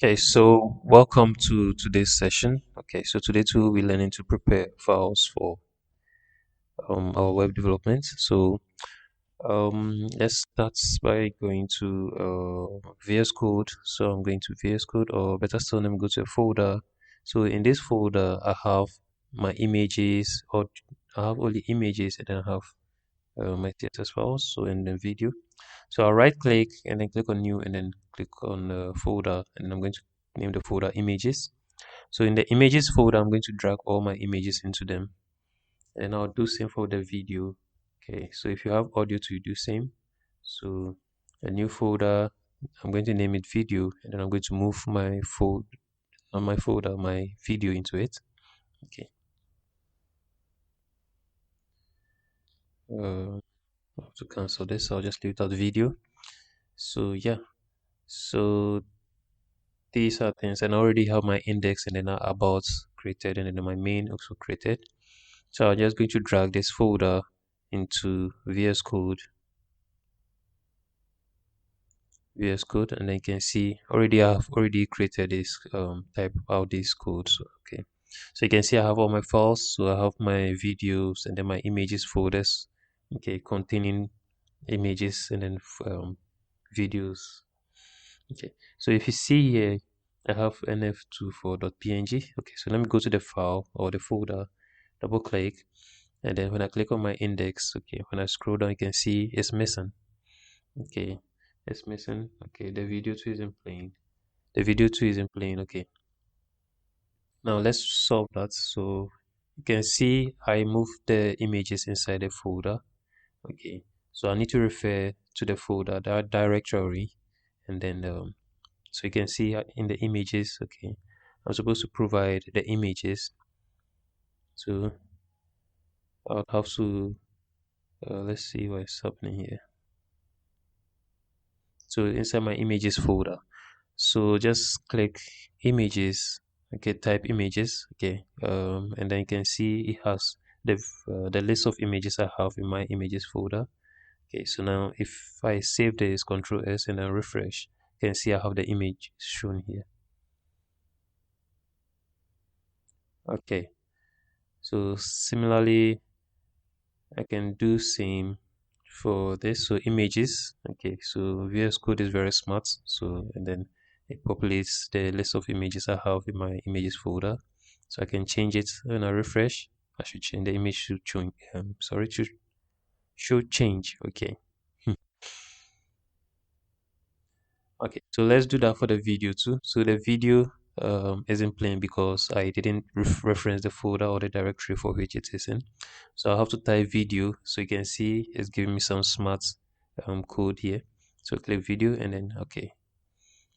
Okay, so welcome to today's session. Okay, so today too we're learning to prepare files for our web development. So let's start by going to VS Code. So I'm going to VS Code, or better still, let me go to a folder. So in this folder, I have my images, or I have only images, and then I have my CSS files. So in the video, so I'll right click and then click on new, and then click on folder, and I'm going to name the folder images. So in the images folder, I'm going to drag all my images into them, and I'll do same for the video. Okay, so if you have audio to do same. So a new folder, I'm going to name it video, and then I'm going to move my folder, my video into it. Okay. I have to cancel this. I'll just leave it out video. So yeah. So these are things, and I already have my index and then about created, and then my main also created. So I'm just going to drag this folder into VS Code, and then you can see already I've already created this type out this code. So okay, so you can see I have all my files. So I have my videos and then my images folders, okay, containing images and then videos. Okay, so if you see here, I have nf24.png. Okay, so let me go to the file or the folder, double click, and then when I click on my index, okay, when I scroll down, you can see it's missing. Okay, it's missing. Okay, the video too isn't playing. The video too isn't playing. Okay, now let's solve that. So you can see I moved the images inside the folder. Okay, so I need to refer to the folder, that directory, and then so you can see in the images. Okay, I'm supposed to provide the images. So I'll have to let's see what's happening here. So inside my images folder, so just click images. Okay, type images. Okay, and then you can see it has the list of images I have in my images folder. Okay, so now if I save this, Control S, and then refresh, you can see I have the image shown here. Okay, so similarly I can do same for this. So images. Okay, so VS Code is very smart. So and then it populates the list of images I have in my images folder. So I can change it when I refresh. I should change the image should change. Sorry, should change. Okay. Okay, so let's do that for the video too. So the video isn't playing because I didn't reference the folder or the directory for which it is in. So I have to type video, so you can see it's giving me some smart code here. So click video, and then okay,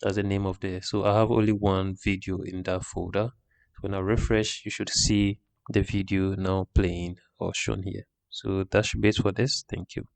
that's the name of the. So I have only one video in that folder. So when I refresh, you should see the video now playing or shown here. So that should be it for this. Thank you.